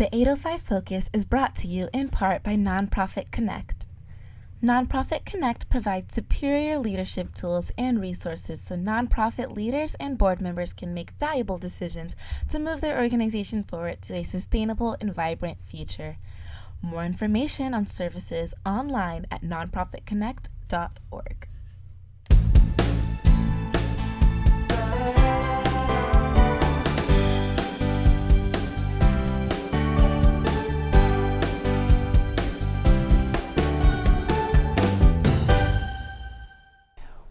The 805 Focus is brought to you in part by Nonprofit Connect. Nonprofit Connect provides superior leadership tools and resources so nonprofit leaders and board members can make valuable decisions to move their organization forward to a sustainable and vibrant future. More information on services online at nonprofitconnect.org.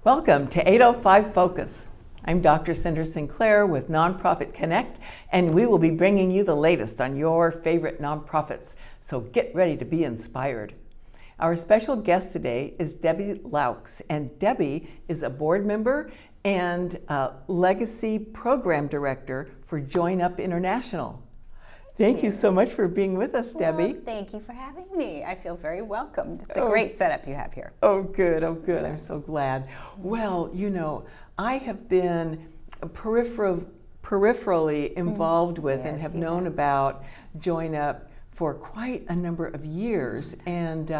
Welcome to 805 Focus. I'm Dr. Cinder Sinclair with Nonprofit Connect, and we will be bringing you the latest on your favorite nonprofits, so get ready to be inspired. Our special guest today is Debbie Laux, and Debbie is a board member and Legacy Program Director for Join Up International. Thank you so much for being with us, Debbie. Well, thank you for having me. I feel very welcomed. It's a great setup you have here. Oh, good. I'm so glad. Well, you know, I have been peripherally involved with and have known about Join Up for quite a number of years, and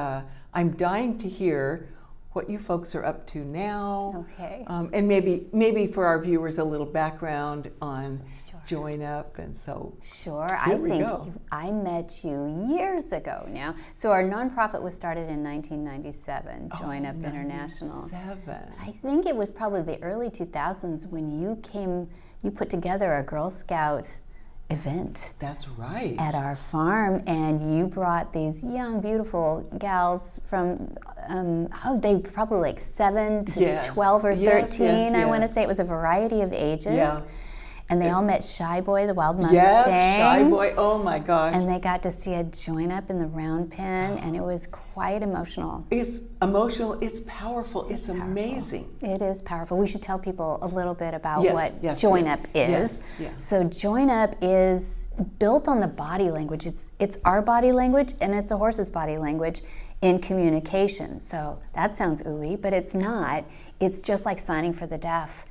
I'm dying to hear what you folks are up to now. Okay. And maybe for our viewers a little background on Join Up, and so Sure. I think I met you years ago now. So our nonprofit was started in 1997, Join Up International. I think it was probably the early 2000s when you put together a Girl Scout event. That's right. At our farm, and you brought these young, beautiful gals from, they were probably like 7 to 12 or 13, I want to say. It was a variety of ages. Yeah. And they all met Shy Boy, the wild Mustang. Yes, Shy Boy, oh my gosh. And they got to see a Join Up in the round pen, and it was quite emotional. It's emotional, it's powerful, it's amazing. It is powerful. We should tell people a little bit about what Join Up is. Yes. So Join Up is built on the body language. It's our body language, and it's a horse's body language in communication. So that sounds ooey, but it's not. It's just like signing for the deaf.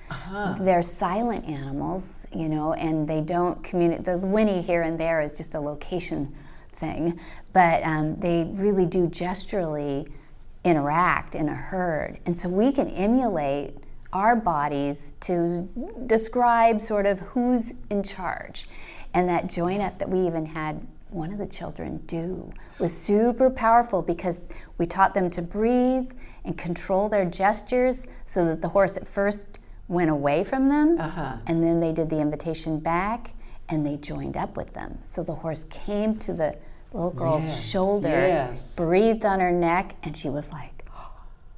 They're silent animals, you know, and they don't communicate. The whinny here and there is just a location thing, but they really do gesturally interact in a herd. And so we can emulate our bodies to describe sort of who's in charge. And that Join Up that we even had one of the children do was super powerful because we taught them to breathe and control their gestures so that the horse at first went away from them, and then they did the invitation back and they joined up with them. So the horse came to the little girl's shoulder, breathed on her neck, and she was like,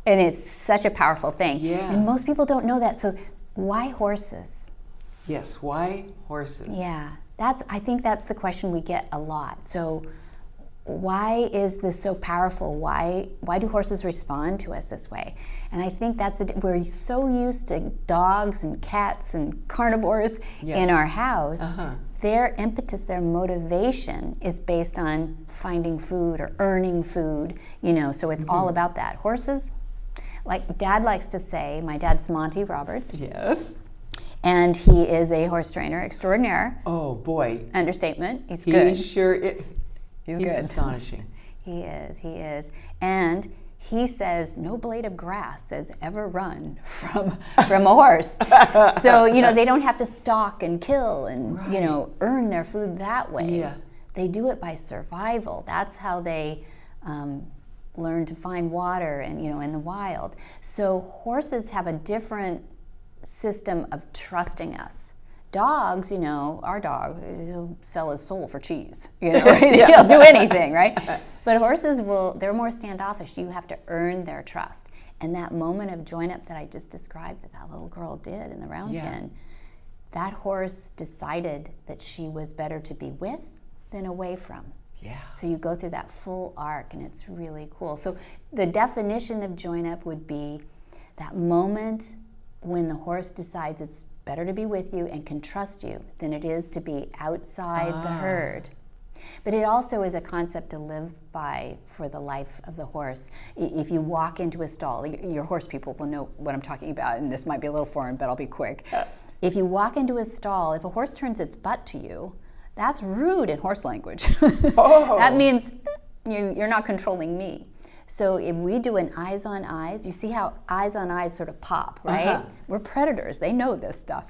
and it's such a powerful thing. And most people don't know that. So why horses? Yes, why horses? Yeah. I think that's the question we get a lot. So why is this so powerful? Why do horses respond to us this way? And I think we're so used to dogs and cats and carnivores in our house. Their impetus, their motivation is based on finding food or earning food, you know, so it's all about that. Horses, like Dad likes to say, my dad's Monty Roberts. Yes. And he is a horse trainer extraordinaire. Oh boy. Understatement. He's good. He's good. He's astonishing. He is. And he says no blade of grass has ever run from a horse. So, you know, they don't have to stalk and kill and, you know, earn their food that way. Yeah. They do it by survival. That's how they learn to find water and, you know, in the wild. So horses have a different system of trusting us. Dogs, you know, our dog, he'll sell his soul for cheese, you know, he'll do anything, right? But horses they're more standoffish. You have to earn their trust. And that moment of Join Up that I just described that little girl did in the round pen, that horse decided that she was better to be with than away from. Yeah. So you go through that full arc, and it's really cool. So the definition of Join Up would be that moment when the horse decides it's better to be with you and can trust you than it is to be outside the herd. But it also is a concept to live by for the life of the horse. If you walk into a stall, your horse people will know what I'm talking about, and this might be a little foreign, but I'll be quick. If you walk into a stall, if a horse turns its butt to you, That's rude in horse language. Oh. That means you're not controlling me. So if we do an eyes on eyes, you see how eyes on eyes sort of pop, right? Uh-huh. We're predators. They know this stuff.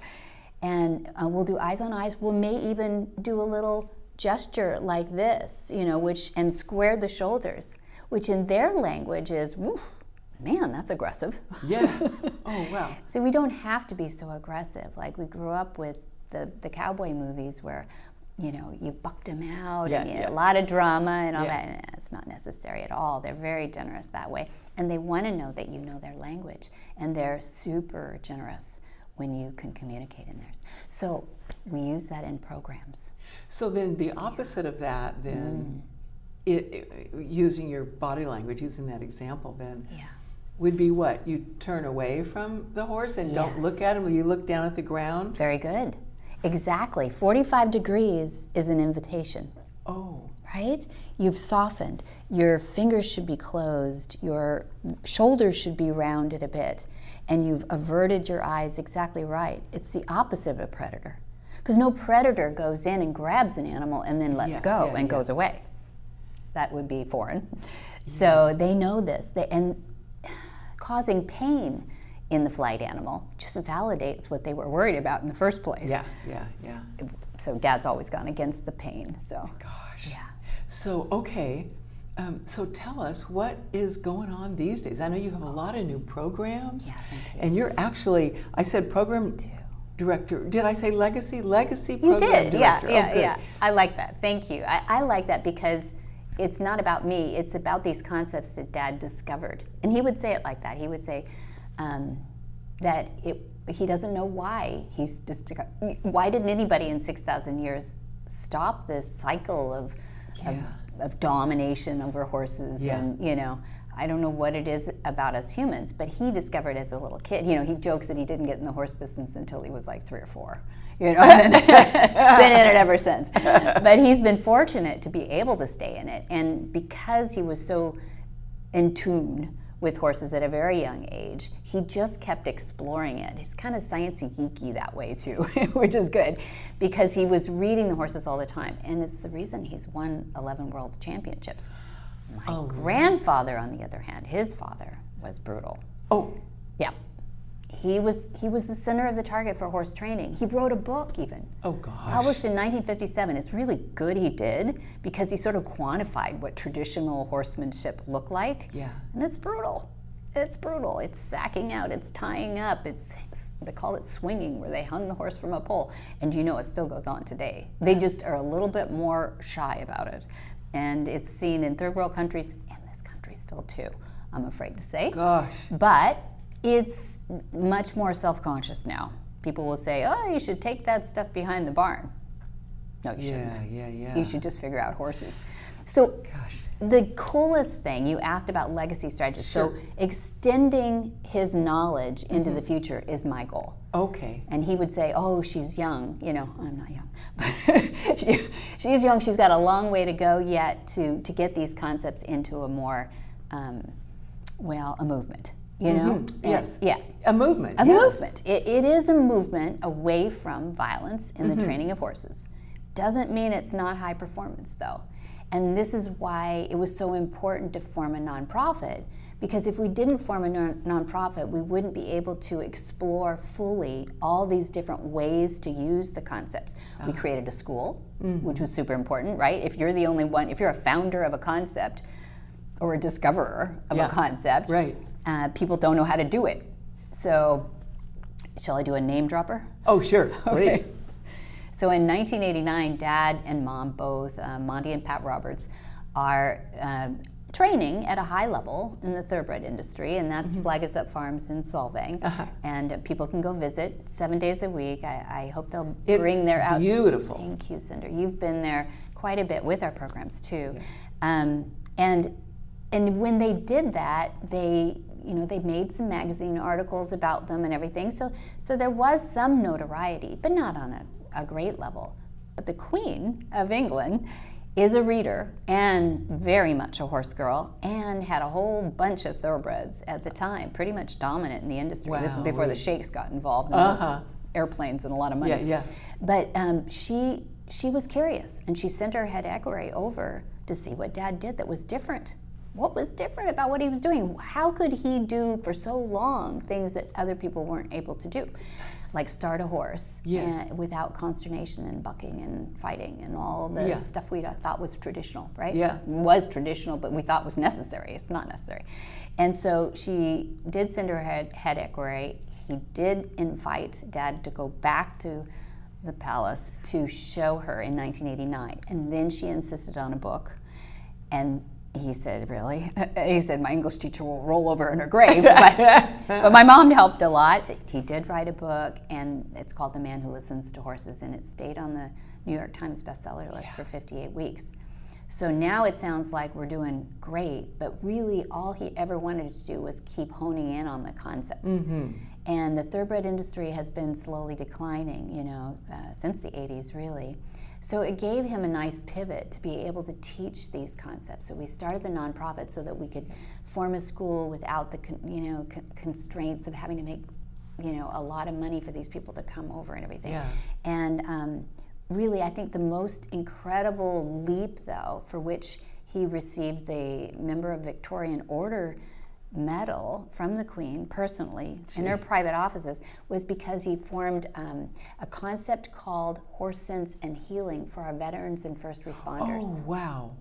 And we'll do eyes on eyes. We may even do a little gesture like this, and square the shoulders, which in their language is, woof, man, that's aggressive. Yeah. Oh, wow. So we don't have to be so aggressive. Like we grew up with the cowboy movies where, you bucked them out and a lot of drama and all that. And it's not necessary at all. They're very generous that way. And they want to know that you know their language. And they're super generous when you can communicate in theirs. So we use that in programs. So then the opposite of that then, using your body language, using that example then, would be what? You turn away from the horse and don't look at him, or you look down at the ground? Very good. Exactly. 45 degrees is an invitation. Oh. Right? You've softened. Your fingers should be closed. Your shoulders should be rounded a bit. And you've averted your eyes exactly right. It's the opposite of a predator. Because no predator goes in and grabs an animal and then lets go and goes away. That would be foreign. So they know this. And causing pain in the flight animal just validates what they were worried about in the first place. Yeah. So Dad's always gone against the pain. So. Gosh. Yeah. So, okay. So tell us, what is going on these days? I know you have a lot of new programs. Yeah, thank you. And you're actually, I said program director. Did I say legacy? Legacy You program did, director. yeah. I like that. Thank you. I like that because it's not about me. It's about these concepts that Dad discovered. And he would say it like that. He would say that he doesn't know why why didn't anybody in 6,000 years stop this cycle of domination over horses? And I don't know what it is about us humans, but he discovered as a little kid. He jokes that he didn't get in the horse business until he was like 3 or 4. And been in it ever since. But he's been fortunate to be able to stay in it, and because he was so in tune with horses at a very young age, he just kept exploring it. He's kind of sciencey geeky that way too, which is good, because he was reading the horses all the time, and it's the reason he's won 11 world championships. My grandfather, on the other hand, his father was brutal. Oh. Yeah. He was the center of the target for horse training. He wrote a book even. Oh, gosh. Published in 1957. It's really good he did, because he sort of quantified what traditional horsemanship looked like. Yeah. And it's brutal. It's brutal. It's sacking out. It's tying up. They call it swinging, where they hung the horse from a pole. And it still goes on today. They just are a little bit more shy about it. And it's seen in third world countries, and this country still too, I'm afraid to say. Gosh. But it's much more self-conscious now. People will say, oh, you should take that stuff behind the barn. No, you shouldn't. Yeah. You should just figure out horses. So the coolest thing, you asked about legacy strategies. Sure. So extending his knowledge into the future is my goal. Okay. And he would say, oh, she's young. I'm not young. But she's young. She's got a long way to go yet to get these concepts into a more, a movement. Yes. Yeah. A movement. A movement. It is a movement away from violence in the training of horses. Doesn't mean it's not high performance, though. And this is why it was so important to form a nonprofit, because if we didn't form a nonprofit, we wouldn't be able to explore fully all these different ways to use the concepts. We created a school, which was super important, right? If you're the only one, if you're a founder of a concept or a discoverer of a concept, right. People don't know how to do it. So, shall I do a name dropper? Oh, sure, please. Okay. So in 1989, Dad and Mom, both Monty and Pat Roberts, are training at a high level in the thoroughbred industry, and that's Flag Us Up Farms in Solvang. And people can go visit 7 days a week. I hope they'll bring their out. Beautiful. Thank you, Cinder. You've been there quite a bit with our programs too. And when they did that, they made some magazine articles about them and everything. So there was some notoriety, but not on a great level. But the Queen of England is a reader and very much a horse girl, and had a whole bunch of thoroughbreds at the time, pretty much dominant in the industry. This was before the sheikhs got involved in airplanes and a lot of money. Yeah. But she she was curious, and she sent her head equerry over to see what Dad did that was different. What was different about what he was doing? How could he do for so long things that other people weren't able to do? Like start a horse without consternation and bucking and fighting and all the stuff we thought was traditional, right? Yeah. It was traditional, but we thought was necessary. It's not necessary. And so she did send her head equerry. He did invite Dad to go back to the palace to show her in 1989. And then she insisted on a book. And he said, really? He said, my English teacher will roll over in her grave. But my mom helped a lot. He did write a book, and it's called The Man Who Listens to Horses, and it stayed on the New York Times bestseller list for 58 weeks. So now it sounds like we're doing great, but really all he ever wanted to do was keep honing in on the concepts. Mm-hmm. And the thoroughbred industry has been slowly declining, since the 80s, really. So it gave him a nice pivot to be able to teach these concepts. So we started the nonprofit so that we could form a school without the constraints of having to make a lot of money for these people to come over and everything. Yeah. And really, I think the most incredible leap, though, for which he received the Member of Victorian Order medal from the Queen personally in her private offices, was because he formed a concept called horse sense and healing for our veterans and first responders. Oh, wow.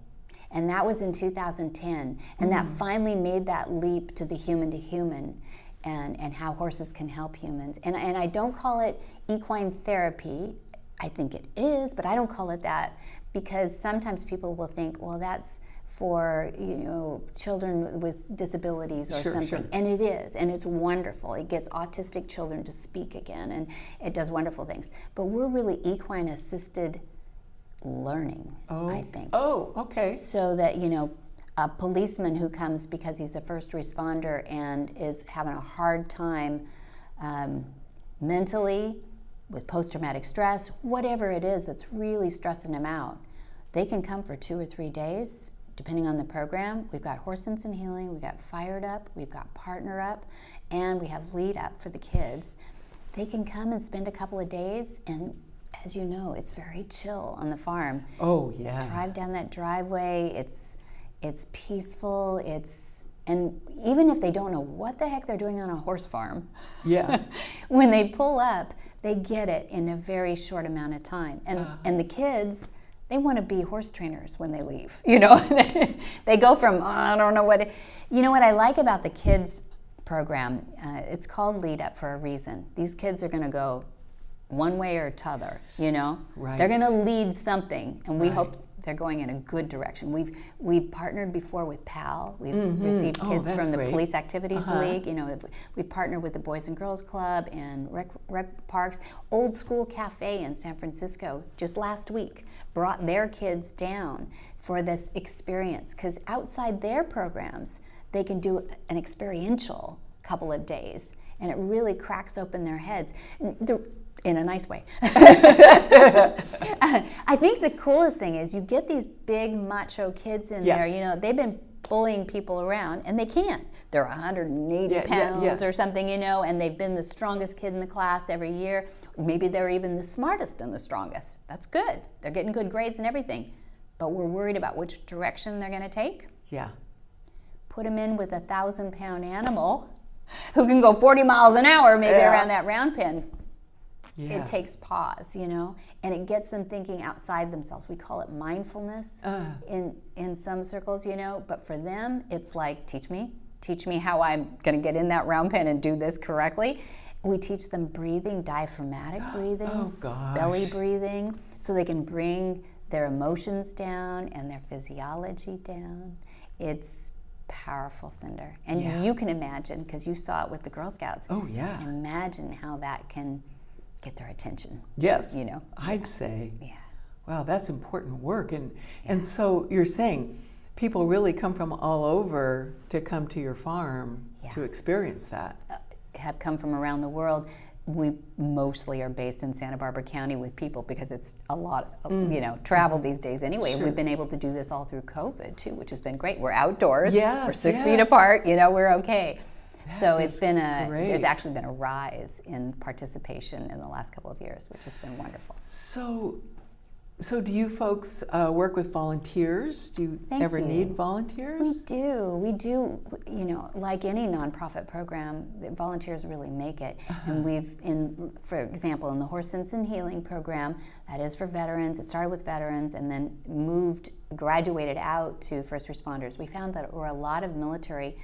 And that was in 2010. And that finally made that leap to the human to human and how horses can help humans. And I don't call it equine therapy. I think it is, but I don't call it that because sometimes people will think, well, that's for children with disabilities or something. Sure. And it is, and it's wonderful. It gets autistic children to speak again, and it does wonderful things. But we're really equine assisted learning, I think. Oh, okay. So that, a policeman who comes because he's a first responder and is having a hard time mentally with post-traumatic stress, whatever it is that's really stressing him out, they can come for 2 or 3 days. Depending on the program. We've got Horse Sense and Healing, we've got Fired Up, we've got Partner Up, and we have Lead Up for the kids. They can come and spend a couple of days, and as you know, it's very chill on the farm. Oh, yeah. Drive down that driveway, it's peaceful, and even if they don't know what the heck they're doing on a horse farm, when they pull up, they get it in a very short amount of time. And the kids, they want to be horse trainers when they leave. They go from, I don't know what. What I like about the kids program, it's called Lead Up for a reason. These kids are going to go one way or t'other, Right. They're going to lead something, and we hope they're going in a good direction. We've partnered before with PAL. We've received kids from the Police Activities League. We've partnered with the Boys and Girls Club and rec parks. Old School Cafe in San Francisco just last week brought their kids down for this experience, because outside their programs they can do an experiential couple of days, and it really cracks open their heads in a nice way. I think the coolest thing is you get these big macho kids in there, they've been bullying people around, and they can't. They're 180 pounds or something, and they've been the strongest kid in the class every year. Maybe they're even the smartest and the strongest. That's good. They're getting good grades and everything. But we're worried about which direction they're going to take. Yeah. Put them in with a 1,000-pound animal who can go 40 miles an hour maybe around that round pen. Yeah. It takes pause, and it gets them thinking outside themselves. We call it mindfulness in some circles, but for them, it's like, teach me how I'm going to get in that round pen and do this correctly. We teach them breathing, diaphragmatic breathing, belly breathing, so they can bring their emotions down and their physiology down. It's powerful, Cinder. And you can imagine, because you saw it with the Girl Scouts. Oh, yeah. You can imagine how that can get their attention. Yes, I'd say. Yeah. Wow, that's important work. And so you're saying people really come from all over to come to your farm to experience that. Have come from around the world. We mostly are based in Santa Barbara County with people because it's a lot of, travel these days anyway. Sure. We've been able to do this all through COVID too, which has been great. We're outdoors. Yes, we're 6 feet apart. We're okay. So That is great. There's actually been a rise in participation in the last couple of years, which has been wonderful. So So do you folks work with volunteers? Do you Thank ever you. need volunteers? We do. You know, like any nonprofit program, volunteers really make it. And for example, in the Horse Sense and Healing program, that is for veterans. It started with veterans and then graduated out to first responders. We found that a lot of military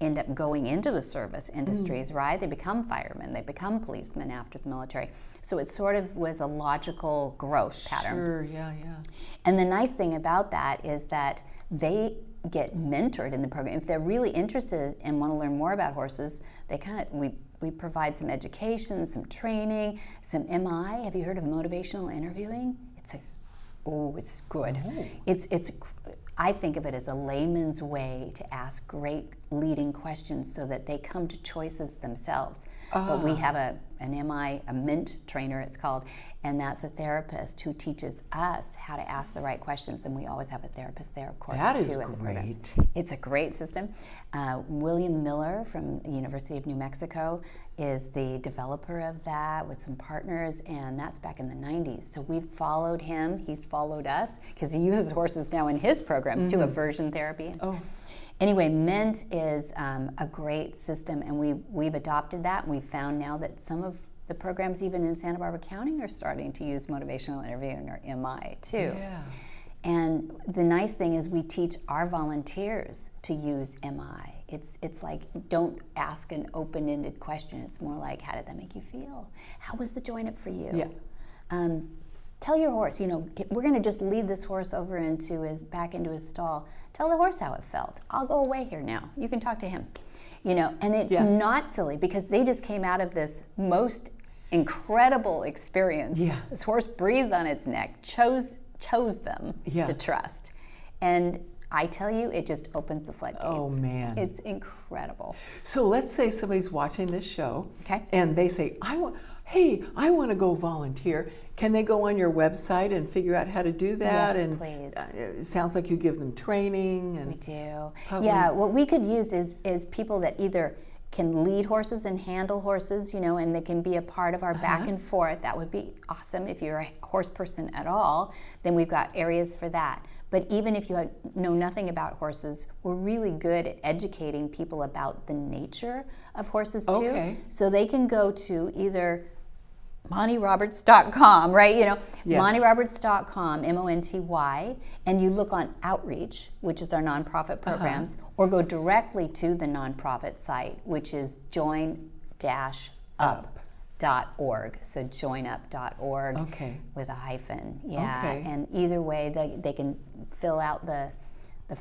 end up going into the service industries, right? They become firemen, they become policemen after the military. So it sort of was a logical growth pattern. Sure, yeah. And the nice thing about that is that they get mentored in the program. If they're really interested and want to learn more about horses, we provide some education, some training, some MI. Have you heard of motivational interviewing? It's good. I think of it as a layman's way to ask great leading questions so that they come to choices themselves. But we have an MI, a MINT trainer it's called, and that's a therapist who teaches us how to ask the right questions, and we always have a therapist there, of course, that too, is at the programs. great. It's a great system. William Miller from the University of New Mexico is the developer of that with some partners, and that's back in the 90s. So we've followed him, he's followed us, because he uses horses now in his programs too, aversion therapy. Anyway, MINT is a great system, and we've adopted that, and we've found now that some of the programs even in Santa Barbara County are starting to use motivational interviewing, or MI, too. Yeah. And the nice thing is we teach our volunteers to use MI. It's like, don't ask an open-ended question. It's more like, how did that make you feel? How was the join up for you? Yeah. Tell your horse, we're going to just lead this horse over back into his stall. Tell the horse how it felt. I'll go away here now. You can talk to him. And it's not silly, because they just came out of this most incredible experience. Yeah. This horse breathed on its neck, chose them to trust. And I tell you, it just opens the floodgates. Oh, man. It's incredible. So let's say somebody's watching this show, Okay. and they say, I want to go volunteer. Can they go on your website and figure out how to do that? Yes, and please. It sounds like you give them training. And We do. probably- Yeah, what we could use is people that either can lead horses and handle horses, and they can be a part of our back and forth. That would be awesome. If you're a horse person at all, then we've got areas for that. But even if you know nothing about horses, we're really good at educating people about the nature of horses too. Okay. So they can go to either MontyRoberts.com, right? Yeah. MontyRoberts.com, MONTY, and you look on Outreach, which is our nonprofit programs, or go directly to the nonprofit site, which is join-up.org. So joinup.org with a hyphen. Yeah. Okay. And either way, they can fill out the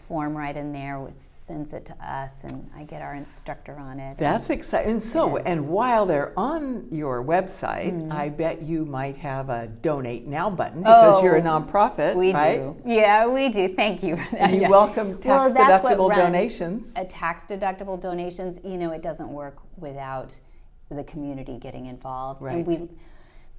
form right in there, which sends it to us, and I get our instructor on it. That's exciting. So, and while they're on your website, I bet you might have a Donate Now button, because you're a nonprofit, We right? do. Yeah, we do. Thank you for that. And you welcome Well, that's what tax-deductible runs donations. Tax-deductible donations, it doesn't work without the community getting involved. Right. And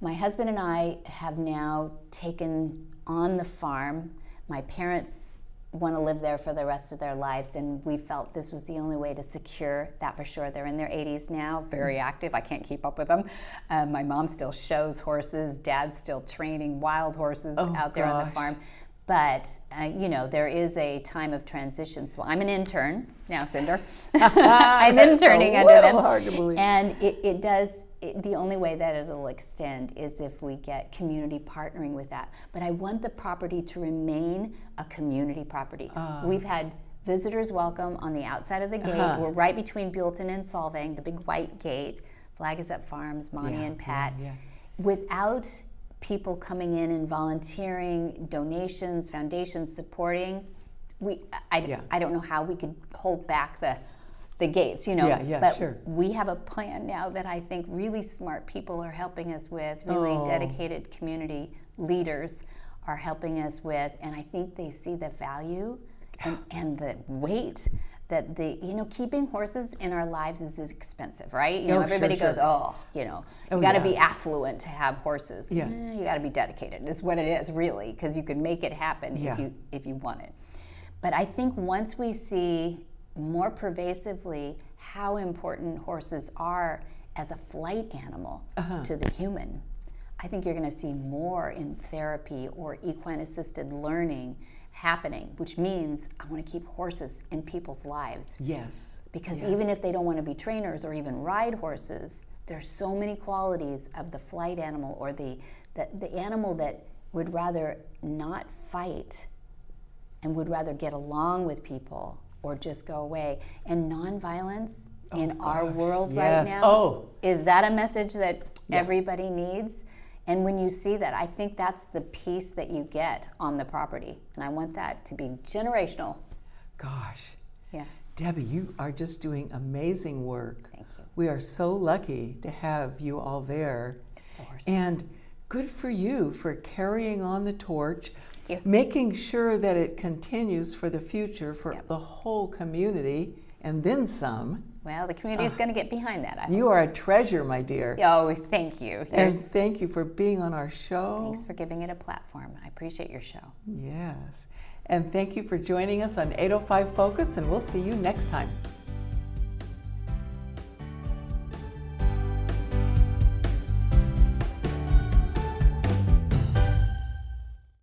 my husband and I have now taken on the farm. My parents want to live there for the rest of their lives, and we felt this was the only way to secure that for sure. They're in their 80s now, very active. I can't keep up with them. My mom still shows horses. Dad's still training wild horses out there on the farm. But, there is a time of transition. So I'm an intern now, Cinder. I'm interning under them. Hard to believe. And the only way that it'll extend is if we get community partnering with that. But I want the property to remain a community property. We've had visitors welcome on the outside of the gate. We're right between Buellton and Solvang, the big white gate. Flag is Up Farms, Monty and Pat. Yeah. Without people coming in and volunteering, donations, foundations supporting, I don't know how we could hold back the gates, but sure. we have a plan now that I think really smart people are helping us with, really dedicated community leaders are helping us with, and I think they see the value and the weight that keeping horses in our lives is expensive, right? Everybody goes, you got to be affluent to have horses. Yeah. You got to be dedicated is what it is, really, because you can make it happen if you want it. But I think once we see more pervasively how important horses are as a flight animal to the human, I think you're going to see more in therapy or equine assisted learning happening, which means I want to keep horses in people's lives. Yes. Because yes. even if they don't want to be trainers or even ride horses, there's so many qualities of the flight animal or the animal that would rather not fight and would rather get along with people or just go away. And nonviolence in our world yes. right now, is that a message that yeah. everybody needs? And when you see that, I think that's the piece that you get on the property. And I want that to be generational. Gosh. Yeah. Debbie, you are just doing amazing work. Thank you. We are so lucky to have you all there. It's the horses. And good for you for carrying on the torch, Thank you. making sure that it continues for the future for Yep. the whole community and then some. Well, the community is going to get behind that. You are a treasure, my dear. Oh, thank you. And thank you for being on our show. Thanks for giving it a platform. I appreciate your show. Yes. And thank you for joining us on 805 Focus, and we'll see you next time.